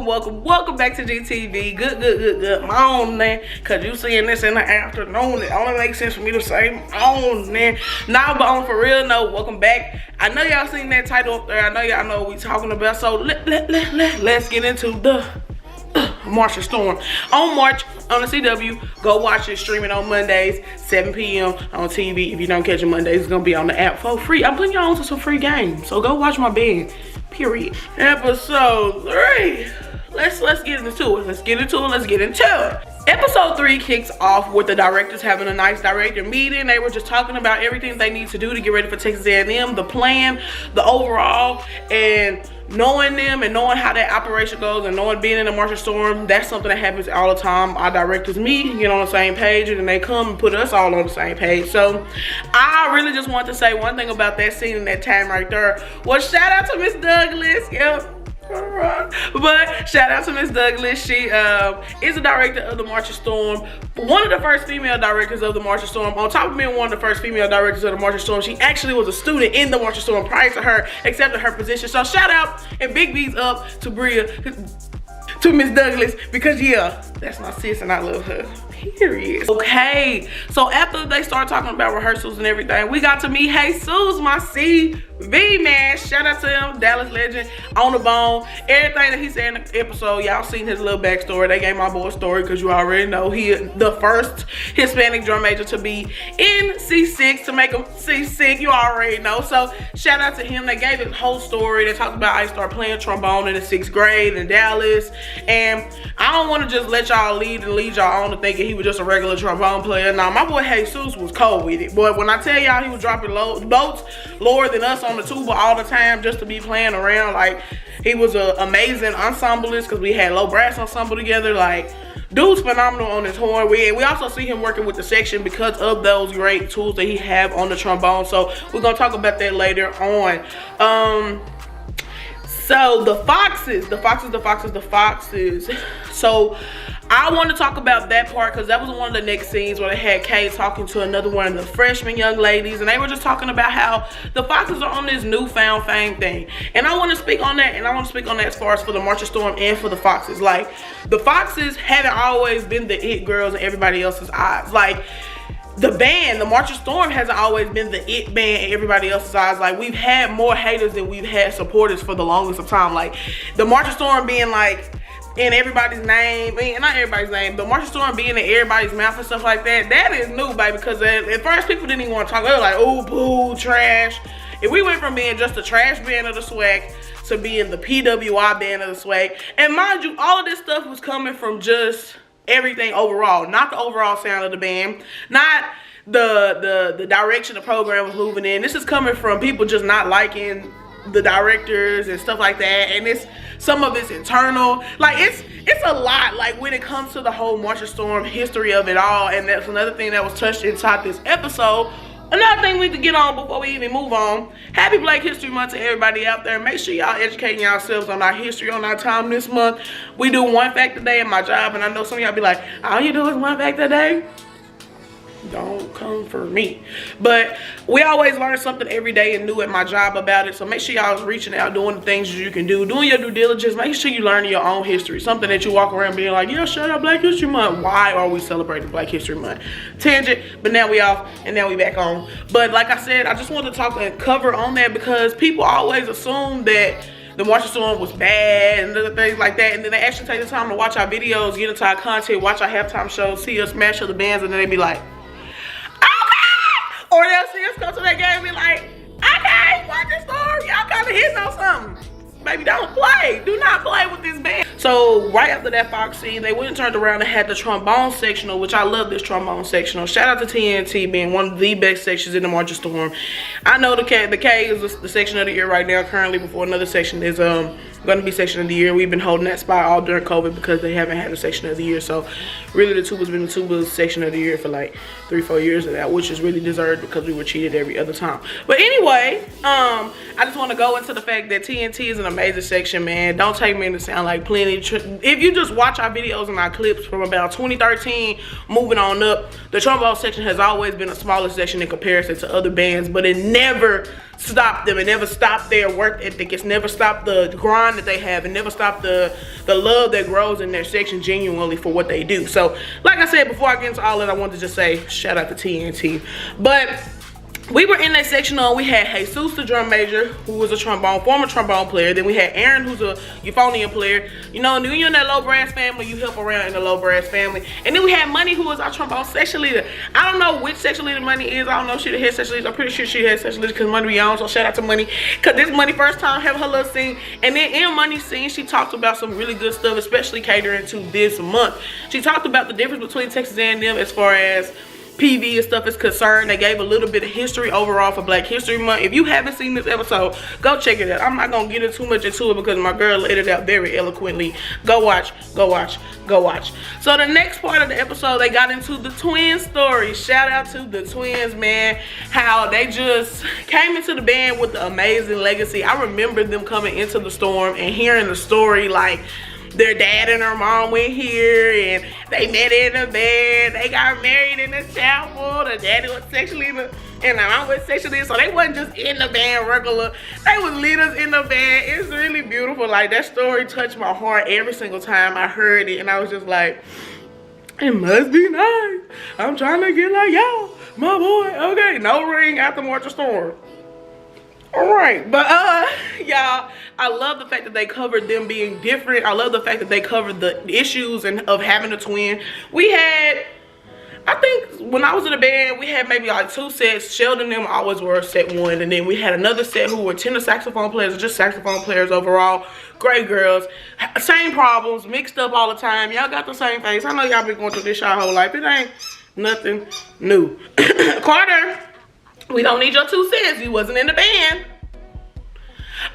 welcome back to GTV. Good morning. Cause you seeing this in the afternoon, it only makes sense for me to say morning. Nah, but on for real note, welcome back. I know y'all seen that title up there. I know y'all know what we talking about. So let's get into the March Storm. On March on the CW, go watch it. Streaming on Mondays, 7 p.m. on TV. If you don't catch it Mondays, it's gonna be on the app for free. I'm putting y'all on to some free games, so go watch my band. Period. Episode 3. Let's get into it. Let's get into it. Episode 3 kicks off with the directors having a nice director meeting. They were just talking about everything they need to do to get ready for Texas A&M, the plan, the overall, and knowing them and knowing how that operation goes and knowing being in a March Storm. That's something that happens all the time. Our directors meet, get on the same page, and then they come and put us all on the same page. So I really just want to say one thing about that scene and that time right there. Well, shout out to Miss Douglas. Yep. But shout out to Miss Douglas. She is the director of the March Storm, one of the first female directors of the March Storm. On top of being one of the first female directors of the March Storm, she actually was a student in the March Storm prior to her accepting her position. So shout out and big B's up to Bria, to Miss Douglas, because yeah, that's my sis and I love her. Period. Okay, so after they start talking about rehearsals and everything, we got to meet Jesus, my CV man. Shout out to him, Dallas legend, on the bone. Everything that he said in the episode, y'all seen his little backstory. They gave my boy a story because you already know he the first Hispanic drum major to be in C6, to make him C6. You already know. So shout out to him. They gave his whole story. They talked about how he started playing trombone in the 6th grade in Dallas, and I don't want to just let y'all lead y'all on to thinking he was just a regular trombone player. Now, my boy Jesus was cold with it. But when I tell y'all he was dropping notes lower than us on the tuba all the time just to be playing around, like, he was an amazing ensemblist because we had low brass ensemble together. Like, dude's phenomenal on his horn. We also see him working with the section because of those great tools that he have on the trombone. So we're going to talk about that later on. So the foxes. So I want to talk about that part because that was one of the next scenes where they had Kay talking to another one of the freshman young ladies, and they were just talking about how the foxes are on this newfound fame thing. And I want to speak on that, as far as for the March Storm and for the foxes. Like, the foxes haven't always been the it girls in everybody else's eyes. Like, the band, the March Storm, hasn't always been the it band in everybody else's eyes. Like, we've had more haters than we've had supporters for the longest of time. Like, the March Storm being like in everybody's name, I mean, not everybody's name, but March Storm being in everybody's mouth and stuff like that, that is new, baby, because at first people didn't even want to talk. They were like, oh, boo, trash. If we went from being just the trash band of the swag to being the PWI band of the swag, and mind you, all of this stuff was coming from just everything overall, not the overall sound of the band, not the direction the program was moving in. This is coming from people just not liking the directors and stuff like that, and some of it's internal. Like, it's a lot, like, when it comes to the whole March Storm history of it all. And that's another thing that was touched inside this episode. Another thing we need to get on before we even move on. Happy Black History Month to everybody out there. Make sure y'all educating yourselves on our history, on our time this month. We do one fact a day in my job, and I know some of y'all be like, all you do is one fact a day? Don't come for me. But we always learn something every day and new at my job about it. So make sure y'all reaching out, doing the things you can do, doing your due diligence. Make sure you learn your own history. Something that you walk around being like, yeah, shout out Black History Month. Why are we celebrating Black History Month? Tangent, but now we off and now we back on. But like I said, I just wanted to talk and cover on that because people always assume that the March Storm was bad and other things like that, and then they actually take the time to watch our videos, get into our content, watch our halftime shows, see us smash other bands, and then they be like, or they'll see us come to that game and be like, okay, watch the story. Y'all kind of hitting on something. Baby, don't play. Do not play with this band. So right after that Fox scene, they went and turned around and had the trombone sectional, which I love this trombone sectional. Shout out to TNT being one of the best sections in the March Storm. I know the K is the section of the year right now currently, before another section is going to be section of the year. We've been holding that spot all during COVID because they haven't had a section of the year. So really the tuba's been the tuba section of the year for like 3-4 years of that, which is really deserved because we were cheated every other time. But anyway, I just want to go into the fact that TNT is an amazing section, man. Don't take me to sound like plenty. If you just watch our videos and our clips from about 2013 moving on up, the trombone section has always been a smaller section in comparison to other bands, but it never stopped them. It never stopped their work ethic. It's never stopped the grind bond that they have, and never stop the love that grows in their section genuinely for what they do. So like I said, before I get into all that, I wanted to just say shout out to TNT. But we were in that section on, we had Jesus, the drum major, who was a former trombone player. Then we had Aaron, who's a euphonium player. You know, when you're in that low brass family, you help around in the low brass family. And then we had Money, who was our trombone section leader. I don't know which section leader Money is. I don't know if she the head section leader. I'm pretty sure she had section leader because Money be on, so shout out to Money. Because this Money first time having her little scene. And then in Money's scene, she talked about some really good stuff, especially catering to this month. She talked about the difference between Texas A&M as far as PV and stuff is concerned. They gave a little bit of history overall for Black History Month. If you haven't seen this episode, go check it out. I'm not gonna get too much into it because my girl laid it out very eloquently. Go watch, go watch, go watch. So the next part of the episode, they got into the twin story. Shout out to the twins, man. How they just came into the band with the amazing legacy. I remember them coming into the storm and hearing the story, like their dad and her mom went here and they met in the band. They got married in the chapel. The daddy was sexually and the mom was sexually, so they wasn't just in the band regular. They was leaders in the band. It's really beautiful. Like, that story touched my heart every single time I heard it, and I was just like, it must be nice. I'm trying to get like y'all, my boy. Okay, no ring after March of Storm. All right, but y'all, I love the fact that they covered them being different. I love the fact that they covered the issues of having a twin. We had, I think when I was in the band, we had maybe like 2 sets. Sheldon and them always were set 1, and then we had another set who were tenor saxophone players, or just saxophone players overall. Great girls, same problems, mixed up all the time. Y'all got the same face. I know y'all been going through this y'all whole life. It ain't nothing new. Carter, we don't need your 2 cents. You wasn't in the band.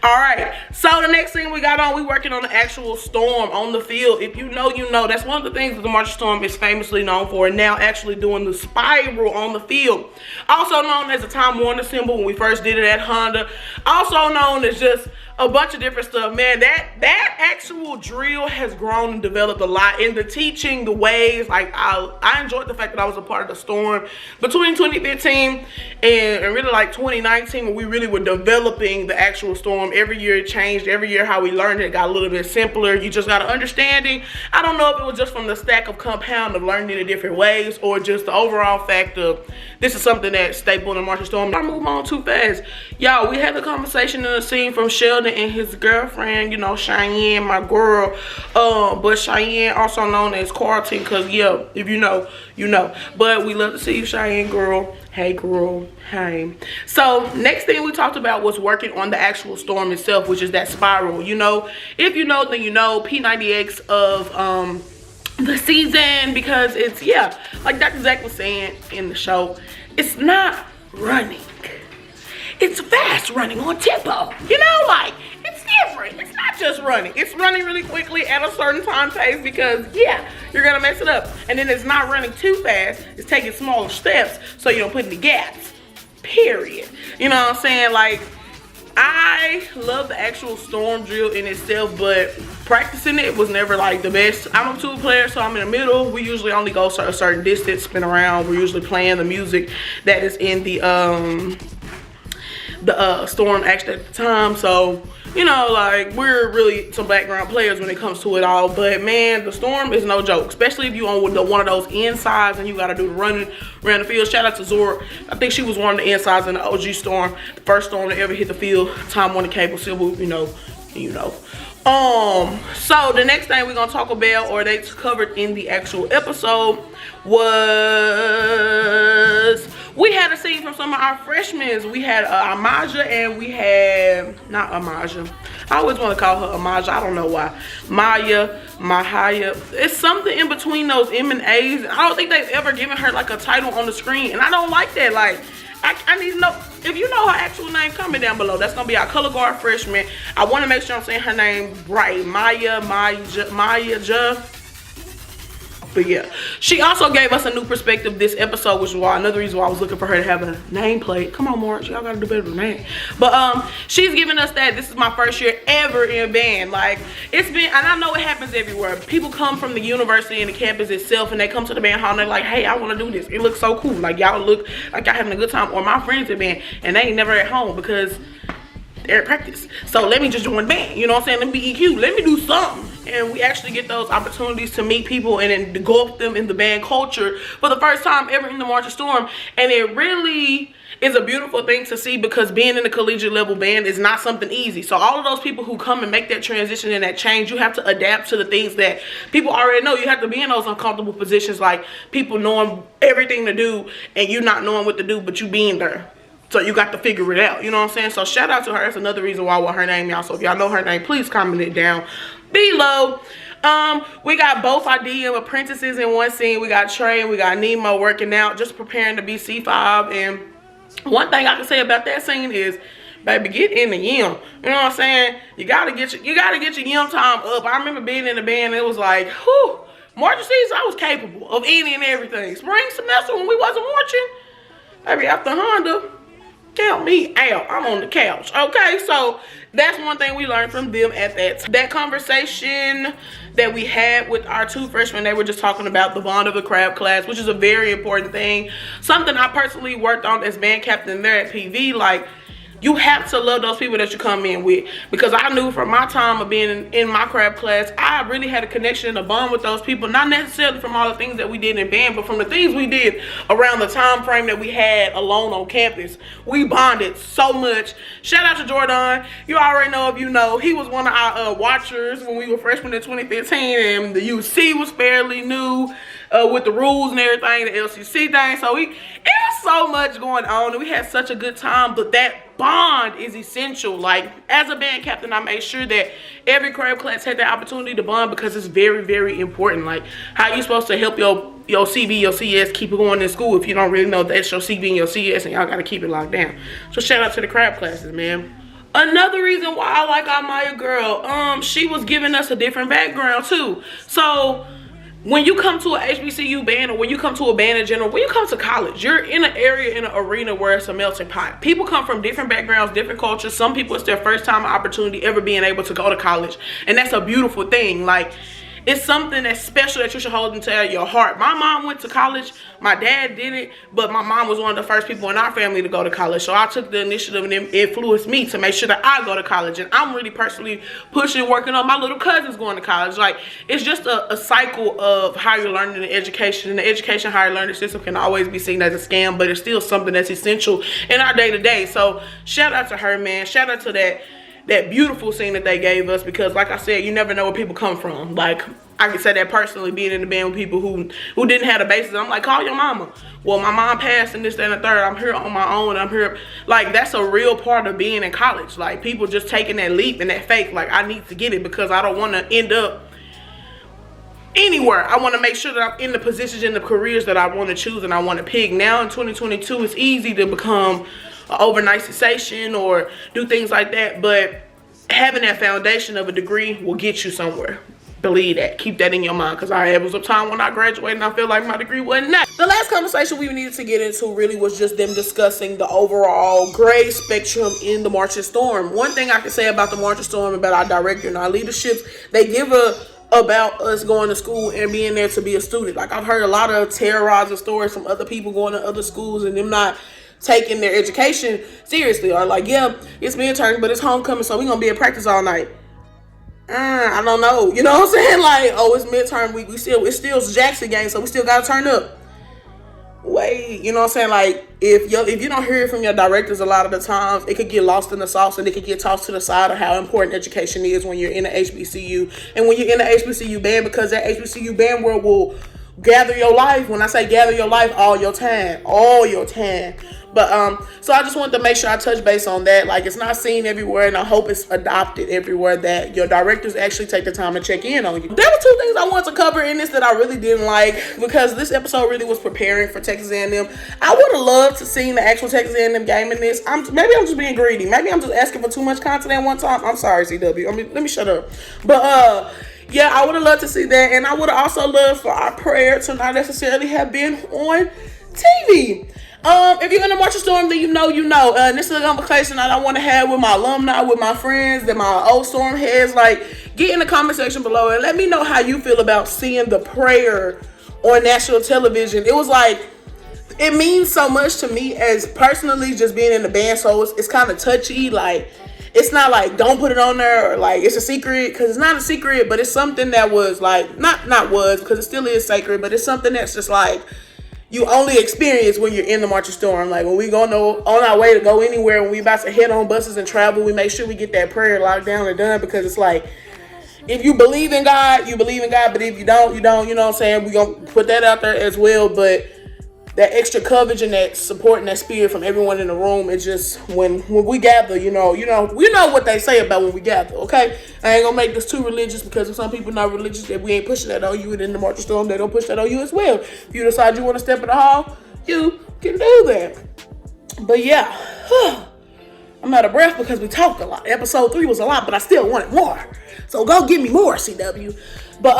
All right, so the next thing we got on, we working on the actual storm on the field. If you know, you know. That's one of the things that the March of Storm is famously known for, and now actually doing the spiral on the field. Also known as the Time Warner symbol when we first did it at Honda. Also known as just a bunch of different stuff. Man, that actual drill has grown and developed a lot in the teaching, the ways. Like, I enjoyed the fact that I was a part of the storm between 2015 and really like 2019, when we really were developing the actual storm. Every year it changed. Every year how we learned it got a little bit simpler. You just got an understanding. I don't know if it was just from the stack of compound of learning it in different ways, or just the overall fact of this is something that's staple in the March of Storm. I move on too fast. Y'all, we had a conversation in a scene from Sheldon and his girlfriend, you know, Cheyenne, my girl. But Cheyenne, also known as Carlton, because yeah, if you know, you know. But we love to see you, Cheyenne girl. Hey girl, hey. So next thing we talked about was working on the actual storm itself, which is that spiral. You know, if you know, then you know. P90X of the season, because it's, yeah, like Dr. Zach was saying in the show, it's not running, it's fast running on tempo. You know, like, it's different. It's not just running, it's running really quickly at a certain time pace, because yeah, you're gonna mess it up. And then it's not running too fast, it's taking smaller steps so you don't put any gaps, period. You know what I'm saying? Like, I love the actual storm drill in itself, but practicing it was never like the best. I'm a 2 player, so I'm in the middle. We usually only go a certain distance, spin around. We're usually playing the music that is in the storm action at the time. So, you know, like, we're really some background players when it comes to it all. But man, the storm is no joke, especially if you on one of those insides and you gotta do the running around the field. Shout out to Zora. I think she was one of the insides in the OG storm, the first storm to ever hit the field. Time Warner cable symbol, you know. So the next thing we're gonna talk about, or they covered in the actual episode, was we had a scene from some of our freshmen. We had Amaja, and we had, not Amaja, I always want to call her Amaja, I don't know why, Mahaya, it's something in between those M and A's. I don't think they've ever given her like a title on the screen, and I don't like that. Like, I need to know, if you know her actual name, comment down below. That's gonna be our color guard freshman. I want to make sure I'm saying her name right. Maya. But yeah, she also gave us a new perspective this episode, which is why another reason why I was looking for her to have a nameplate. Come on, March, y'all gotta do better than that. But she's giving us that. This is my first year ever in band. Like, it's been, and I know it happens everywhere. People come from the university and the campus itself, and they come to the band hall and they're like, hey, I want to do this. It looks so cool. Like, y'all look like y'all having a good time. Or my friends in band, and they ain't never at home because they're at practice. So let me just join the band. You know what I'm saying? Let me be EQ. Let me do something. And we actually get those opportunities to meet people and then engulf them in the band culture for the first time ever in the Marching Storm. And it really is a beautiful thing to see, because being in the collegiate level band is not something easy. So all of those people who come and make that transition and that change, you have to adapt to the things that people already know. You have to be in those uncomfortable positions, like people knowing everything to do and you not knowing what to do, but you being there. So you got to figure it out, you know what I'm saying? So shout out to her. That's another reason why I want her name, y'all. So if y'all know her name, please comment it down below. We got both our DM apprentices in one scene. We got Trey and we got Nemo working out, just preparing to be C5. And one thing I can say about that scene is, baby, get in the yum. You know what I'm saying? You gotta get your yum time up. I remember being in the band, it was like, whew, marching season, I was capable of any and everything. Spring semester when we wasn't marching, baby, after Honda, count me out. I'm on the couch. Okay, so that's one thing we learned from them at that conversation that we had with our two freshmen. They were just talking about the bond of the crab class, which is a very important thing. Something I personally worked on as band captain there at PV. Like, you have to love those people that you come in with, because I knew from my time of being in my crab class, I really had a connection and a bond with those people, not necessarily from all the things that we did in band, but from the things we did around the time frame that we had alone on campus. We bonded so much. Shout out to Jordan. You already know, if you know, he was one of our watchers when we were freshmen in 2015, and the UC was fairly new with the rules and everything, the LCC thing. So it was so much going on, and we had such a good time. But that bond is essential. Like, as a band captain, I made sure that every crab class had the opportunity to bond, because it's very, very important. Like, how you supposed to help your CB, your CS keep it going in school if you don't really know that's your CB and your CS, and y'all gotta keep it locked down. So shout out to the crab classes, man. Another reason why I like our Maya girl, she was giving us a different background too. So when you come to a HBCU band, or when you come to a band in general, when you come to college, you're in an area, in an arena where it's a melting pot. People come from different backgrounds, different cultures. Some people, it's their first time opportunity ever being able to go to college. And that's a beautiful thing. Like, it's something that's special that you should hold into your heart. My mom went to college. My dad didn't, but my mom was one of the first people in our family to go to college. So I took the initiative, and it influenced me to make sure that I go to college. And I'm really personally pushing, working on my little cousins going to college. Like, it's just a cycle of how you're learning the education. And the education, higher learning system can always be seen as a scam, but it's still something that's essential in our day-to-day. So shout out to her, man. Shout out to that beautiful scene that they gave us, because like I said, you never know where people come from. Like, I can say that personally, being in the band with people who didn't have a basis. I'm like, call your mama. Well, my mom passed and this, that, and the third. I'm here on my own. I'm here. Like, that's a real part of being in college. Like, people just taking that leap and that faith. Like, I need to get it, because I don't want to end up anywhere. I want to make sure that I'm in the positions, in the careers that I want to choose and I want to pick. Now in 2022, it's easy to become an overnight sensation or do things like that, but having that foundation of a degree will get you somewhere. Believe that. Keep that in your mind, because it was a time when I graduated and I feel like my degree wasn't that. The last conversation we needed to get into really was just them discussing the overall grade spectrum in the Marching Storm. One thing I can say about the Marching Storm, about our director and our leaderships, they give about us going to school and being there to be a student. Like, I've heard a lot of terrorizing stories from other people going to other schools and them not taking their education seriously, or like, yeah, it's midterm, but it's homecoming, so we're gonna be at practice all night. I don't know, you know what I'm saying? Like, oh, it's midterm week, it's still Jackson game, so we still gotta turn up. Wait, you know what I'm saying? Like, if you don't hear it from your directors, a lot of the times it could get lost in the sauce, and it could get tossed to the side of how important education is when you're in an HBCU, and when you're in an HBCU band, because that HBCU band world will gather your life. When I say gather your life, all your time. But so I just wanted to make sure I touch base on that. Like, it's not seen everywhere, and I hope it's adopted everywhere, that your directors actually take the time to check in on you. There were two things I wanted to cover in this that I really didn't like, because this episode really was preparing for Texas A&M. I would have loved to see the actual Texas A&M game in this. Maybe I'm just being greedy. Maybe I'm just asking for too much content at one time. I'm sorry, CW. Let me shut up. But yeah, I would have loved to see that, and I would have also loved for our prayer to not necessarily have been on TV. If you're in the Marching Storm, then you know. And this is a conversation that I want to have with my alumni, with my friends, and my old Storm heads. Like, get in the comment section below and let me know how you feel about seeing the prayer on national television. It was like, it means so much to me as personally just being in the band, so it's kind of touchy. Like, it's not like don't put it on there or like it's a secret, because it's not a secret, but it's something that was like not was, because it still is sacred, but it's something that's just like you only experience when you're in the March of Storm. Like when we go on our way to go anywhere, when we about to head on buses and travel, we make sure we get that prayer locked down and done, because it's like, if you believe in God, you believe in God, but if you don't, you don't, you know what I'm saying? We're going to put that out there as well, but that extra coverage and that support and that spirit from everyone in the room, it's just when we gather, we know what they say about when we gather, okay? I ain't gonna make this too religious, because if some people not religious, that we ain't pushing that on you, and in the March of Storm, they don't push that on you as well. If you decide you want to step in the hall, you can do that. But yeah, I'm out of breath because we talked a lot. Episode 3 was a lot, but I still wanted more. So go give me more, CW. But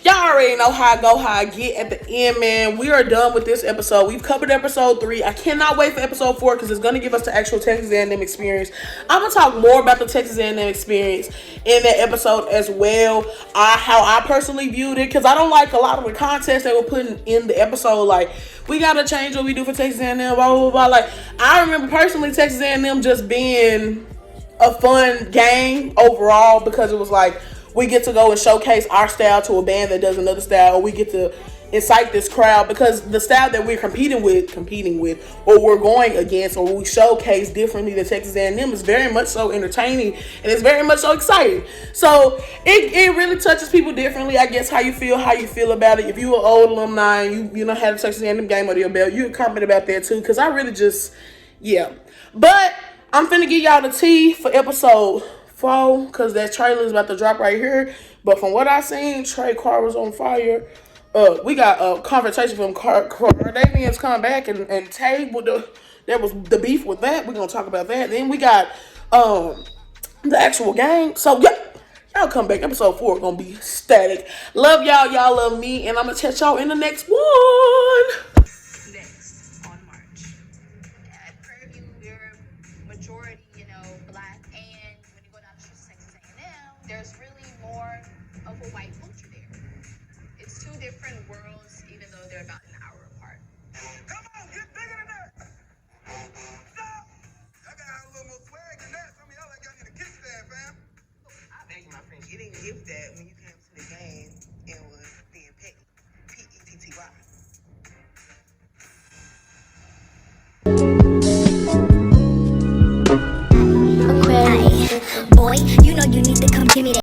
y'all already know how I get at the end, man. We are done with this episode. We've covered episode 3. I cannot wait for episode 4, because it's gonna give us the actual Texas A&M experience. I'm gonna talk more about the Texas A&M experience in that episode as well. How I personally viewed it, because I don't like a lot of the context they were putting in the episode. Like, we gotta change what we do for Texas A&M, blah blah blah. Like, I remember personally Texas A&M just being a fun game overall, because it was like, we get to go and showcase our style to a band that does another style, or we get to incite this crowd, because the style that we're competing with, or we're going against, or we showcase differently than Texas A&M is very much so entertaining, and it's very much so exciting. So it really touches people differently. I guess how you feel about it. If you were old alumni and you know had a Texas A&M game under your belt, you comment about that too, because I really just, yeah. But I'm finna give y'all the tea for episode 4, because that trailer is about to drop right here. But from what I seen, Trey Carr was on fire. We got a confrontation from Davian's coming back, and Tay with there was the beef with that. We're gonna talk about that. Then we got the actual game. So yeah, y'all come back. Episode 4 gonna be static. Love y'all. Y'all love me, and I'm gonna catch y'all in the next one. Next on March. At Prairie View, we're majority, Black, and when you go down to Texas A&M, there's really more of a white culture there. It's two different worlds, even though they're about